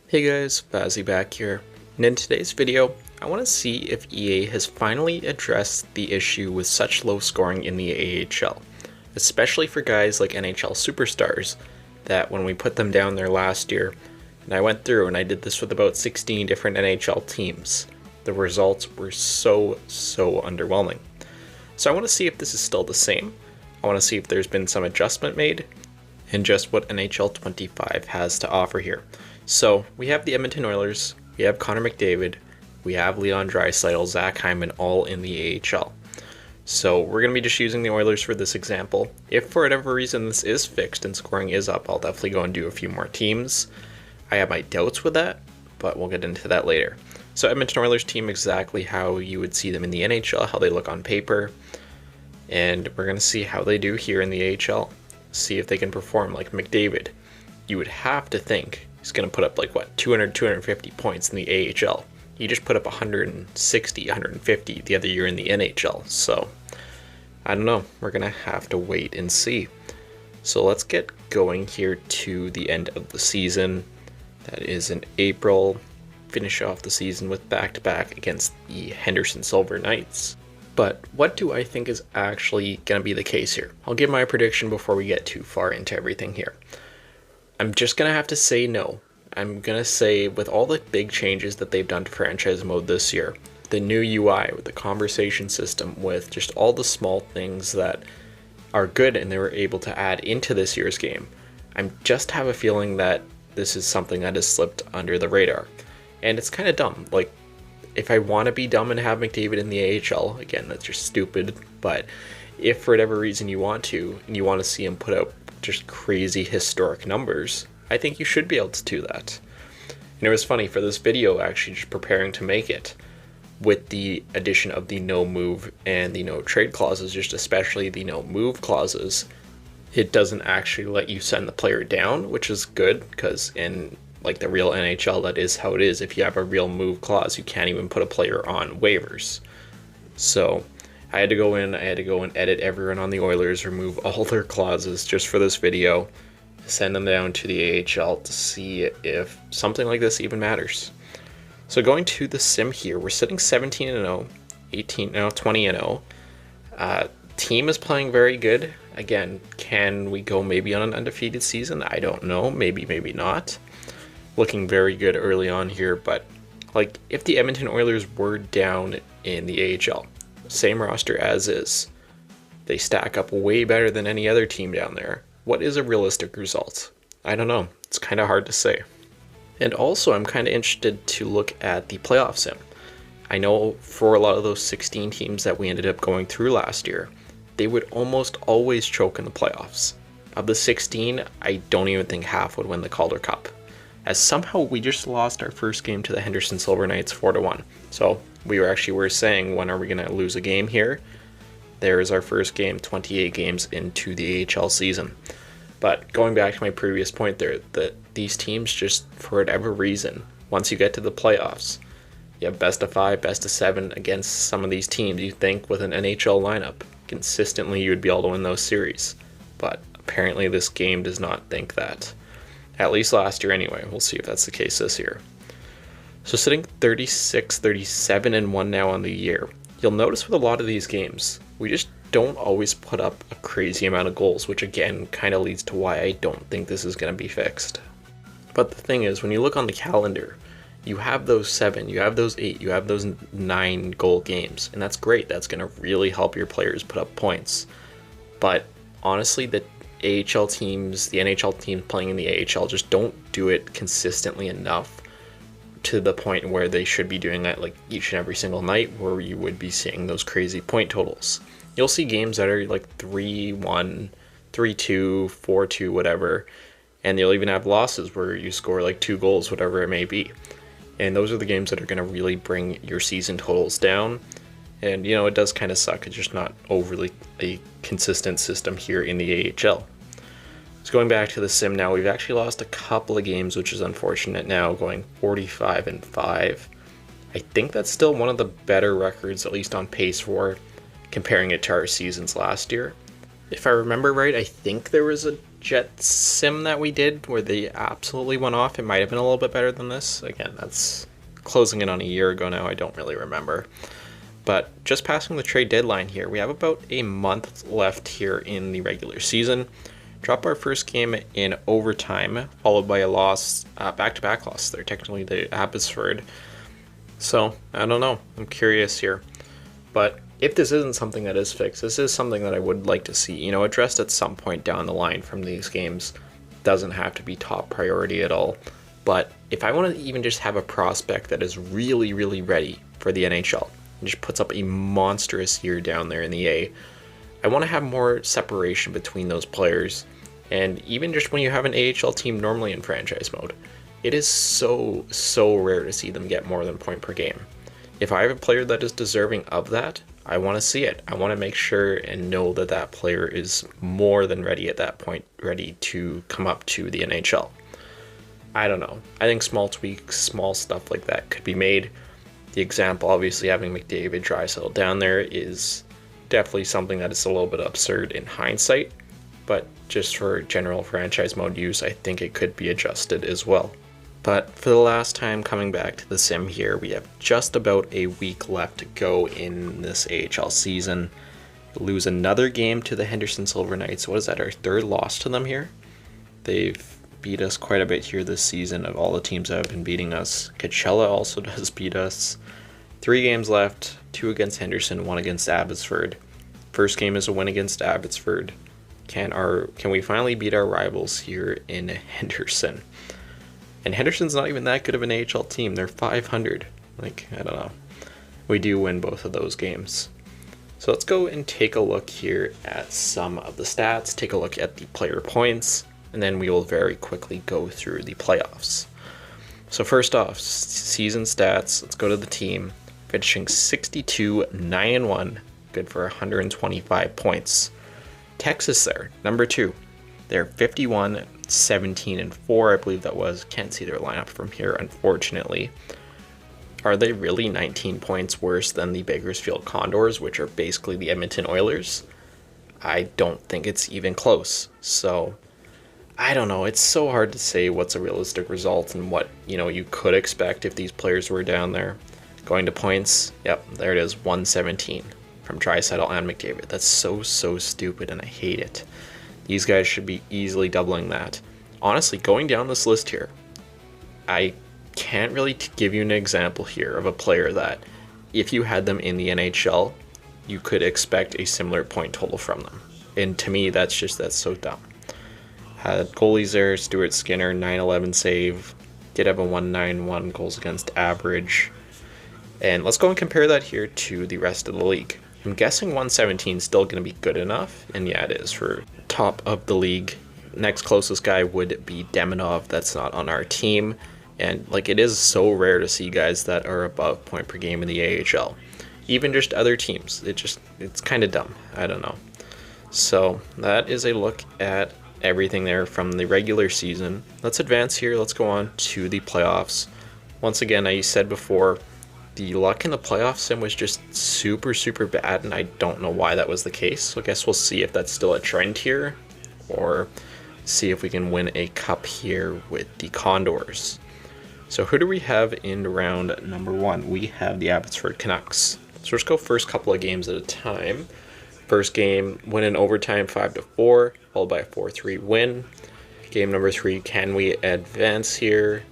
Hey guys, Fazzy back here, and in today's video, I want to see if EA has finally addressed the issue with such low scoring in the AHL, especially for guys like NHL superstars, that when we put them down there last year, and I went through and I did this with about 16 different NHL teams, the results were so underwhelming. So I want to see if this is still the same. I want to see if there's been some adjustment made, and just what NHL 25 has to offer here. So we have the Edmonton Oilers, we have Connor McDavid, we have Leon Draisaitl, Zach Hyman, all in the AHL. So we're going to be just using the Oilers for this example. If for whatever reason this is fixed and scoring is up, I'll definitely go and do a few more teams. I have my doubts with that, but we'll get into that later. So Edmonton Oilers team exactly how you would see them in the NHL, how they look on paper. And we're going to see how they do here in the AHL. See if they can perform like McDavid. You would have to think he's going to put up 200, 250 points in the AHL. He just put up 160, 150 the other year in the NHL. So I don't know. We're going to have to wait and see. So let's get going here to the end of the season. That is in April. Finish off the season with back-to-back against the Henderson Silver Knights. But what do I think is actually going to be the case here? I'll give my prediction before we get too far into everything here. I'm just going to have to say no. I'm going to say with all the big changes that they've done to franchise mode this year, the new UI with the conversation system, with just all the small things that are good and they were able to add into this year's game, I just have a feeling that this is something that has slipped under the radar. And it's kind of dumb. If I want to be dumb and have McDavid in the AHL, again, that's just stupid, but if for whatever reason you want to, and you want to see him put up just crazy historic numbers, I think you should be able to do that. And it was funny, for this video, actually just preparing to make it, with the addition of the no move and the no trade clauses, just especially the no move clauses, it doesn't actually let you send the player down, which is good, because in the real NHL, that is how it is. If you have a real move clause, you can't even put a player on waivers. So I had to go in and edit everyone on the Oilers, remove all their clauses just for this video, send them down to the AHL to see if something like this even matters. So going to the sim here, we're sitting 17-0, 20-0. Team is playing very good. Again, can we go maybe on an undefeated season? I don't know. Maybe not. Looking very good early on here, but if the Edmonton Oilers were down in the AHL, same roster as is, they stack up way better than any other team down there. What is a realistic result? I don't know. It's kind of hard to say. And also, I'm kind of interested to look at the playoff sim. I know for a lot of those 16 teams that we ended up going through last year, they would almost always choke in the playoffs. Of the 16, I don't even think half would win the Calder Cup, as somehow we just lost our first game to the Henderson Silver Knights 4-1. So we were saying, when are we going to lose a game here? There is our first game, 28 games into the AHL season. But going back to my previous point there, that these teams just, for whatever reason, once you get to the playoffs, you have best of 5, best of 7 against some of these teams. You think with an NHL lineup, consistently you would be able to win those series. But apparently this game does not think that. At least last year anyway. We'll see if that's the case this year. So sitting 36, 37-1 now on the year. You'll notice with a lot of these games, we just don't always put up a crazy amount of goals, which again kind of leads to why I don't think this is going to be fixed. But the thing is, when you look on the calendar, you have those 7, you have those 8, you have those 9 goal games, and that's great. That's going to really help your players put up points. But honestly, the AHL teams, the NHL teams playing in the AHL just don't do it consistently enough to the point where they should be doing that each and every single night, where you would be seeing those crazy point totals. You'll see games that are 3-1, 3-2, 4-2, whatever, and you'll even have losses where you score 2 goals, whatever it may be. And those are the games that are going to really bring your season totals down. And, it does kind of suck. It's just not overly a consistent system here in the AHL. So going back to the sim now, we've actually lost a couple of games, which is unfortunate now, going 45-5. I think that's still one of the better records, at least on pace for, comparing it to our seasons last year. If I remember right, I think there was a Jet sim that we did where they absolutely went off. It might have been a little bit better than this. Again, that's closing in on a year ago now. I don't really remember. But just passing the trade deadline here, we have about a month left here in the regular season. Drop our first game in overtime, followed by a loss, back-to-back loss. They're technically the Abbotsford. So, I don't know. I'm curious here. But if this isn't something that is fixed, this is something that I would like to see, addressed at some point down the line from these games. Doesn't have to be top priority at all. But if I want to even just have a prospect that is really, really ready for the NHL, and just puts up a monstrous year down there in the A, I want to have more separation between those players. And even just when you have an AHL team normally in franchise mode, it is so rare to see them get more than a point per game. If I have a player that is deserving of that, I want to see it. I want to make sure and know that that player is more than ready at that point, ready to come up to the NHL. I don't know. I think small tweaks, small stuff like that could be made. The example, obviously, having McDavid, Draisaitl down there is definitely something that is a little bit absurd in hindsight, but just for general franchise mode use, I think it could be adjusted as well. But for the last time coming back to the sim here, we have just about a week left to go in this AHL season. Lose another game to the Henderson Silver Knights. What is that, our third loss to them here? They've beat us quite a bit here this season of all the teams that have been beating us. Coachella also does beat us. 3 games left, 2 against Henderson, 1 against Abbotsford. First game is a win against Abbotsford. Can we finally beat our rivals here in Henderson? And Henderson's not even that good of an AHL team. They're 500. I don't know. We do win both of those games. So let's go and take a look here at some of the stats, take a look at the player points, and then we will very quickly go through the playoffs. So first off, season stats. Let's go to the team. Finishing 62, 9-1, good for 125 points. Texas there, number 2. They're 51, 17-4, I believe that was. Can't see their lineup from here, unfortunately. Are they really 19 points worse than the Bakersfield Condors, which are basically the Edmonton Oilers? I don't think it's even close. So I don't know. It's so hard to say what's a realistic result and what, you could expect if these players were down there. Going to points, yep, there it is, 117 from Draisaitl and McDavid. That's so stupid, and I hate it. These guys should be easily doubling that. Honestly, going down this list here, I can't really give you an example here of a player that, if you had them in the NHL, you could expect a similar point total from them. And to me, that's so dumb. Had goalies there, Stuart Skinner, 911 save, did have a 191 goals against average. And let's go and compare that here to the rest of the league. I'm guessing 117 is still going to be good enough, and yeah, it is for top of the league. Next closest guy would be Demonov. That's not on our team, and it is so rare to see guys that are above point per game in the AHL. Even just other teams, it's kind of dumb. I don't know. So that is a look at everything there from the regular season. Let's advance here. Let's go on to the playoffs. Once again, I said before, the luck in the playoff sim was just super bad, and I don't know why that was the case. So I guess we'll see if that's still a trend here, or see if we can win a cup here with the Condors. So who do we have in round number 1? We have the Abbotsford Canucks. So let's go first couple of games at a time. First game, win in overtime 5-4, followed by a 4-3 win. Game number 3, can we advance here?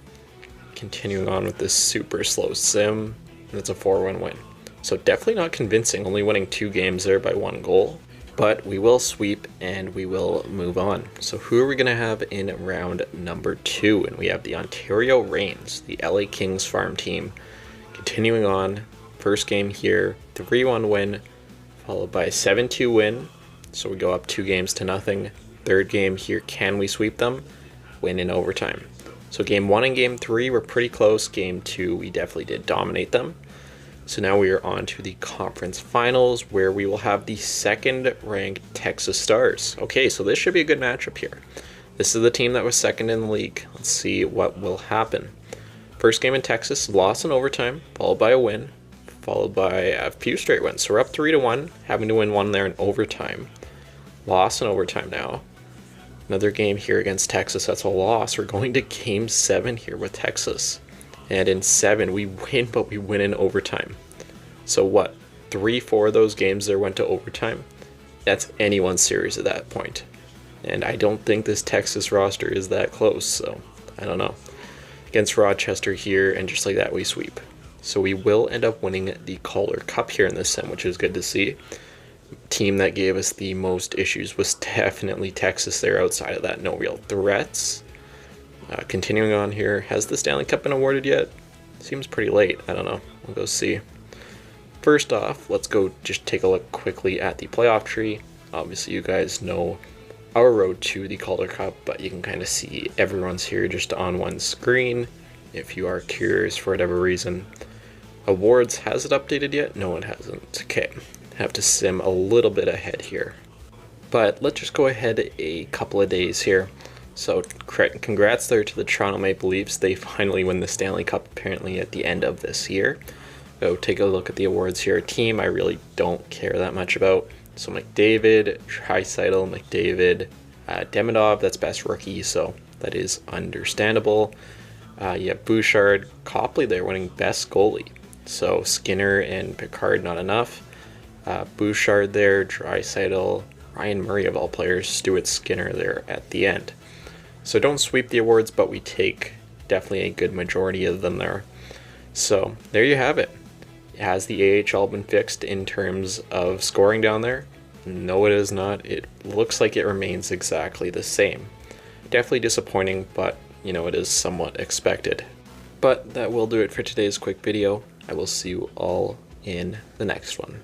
Continuing on with this super slow sim. It's a 4-1 win. So definitely not convincing, only winning 2 games there by 1 goal. But we will sweep and we will move on. So who are we going to have in round number 2? And we have the Ontario Reigns, the LA Kings farm team. Continuing on, first game here, 3-1 win, followed by a 7-2 win. So we go up 2 games to nothing. Third game here, can we sweep them? Win in overtime. So game 1 and game 3 were pretty close. Game 2, we definitely did dominate them. So now we are on to the conference finals, where we will have the 2nd ranked Texas Stars. Okay, so this should be a good matchup here. This is the team that was 2nd in the league. Let's see what will happen. First game in Texas, loss in overtime, followed by a win, followed by a few straight wins. So we're up 3-1, having to win 1 there in overtime. Loss in overtime now. Another game here against Texas, that's a loss. We're going to game 7 here with Texas. And in 7, we win, but we win in overtime. So what, 3-4 of those games there went to overtime? That's anyone's series at that point. And I don't think this Texas roster is that close, so I don't know. Against Rochester here, and just like that, we sweep. So we will end up winning the Calder Cup here in this sim, which is good to see. Team that gave us the most issues was definitely Texas there. Outside of that, no real threats. Continuing on here, has the Stanley Cup been awarded yet? Seems pretty late. I don't know. We'll go see. First off, let's go just take a look quickly at the playoff tree. Obviously, you guys know our road to the Calder Cup, but you can kind of see everyone's here just on one screen if you are curious for whatever reason. Awards, has it updated yet? No, it hasn't. Okay, have to sim a little bit ahead here. But let's just go ahead a couple of days here. So congrats there to the Toronto Maple Leafs. They finally win the Stanley Cup apparently at the end of this year. Go take a look at the awards here. Team I really don't care that much about. So McDavid, Draisaitl, McDavid, Demidov, that's best rookie, so that is understandable. Yeah, Bouchard, Copley there winning best goalie. So Skinner and Picard not enough. Bouchard there, Draisaitl, Ryan Murray of all players, Stuart Skinner there at the end. So don't sweep the awards, but we take definitely a good majority of them there. So there you have it. Has the AHL been fixed in terms of scoring down there? No, it is not. It looks like it remains exactly the same. Definitely disappointing, but you know, it is somewhat expected. But that will do it for today's quick video. I will see you all in the next one.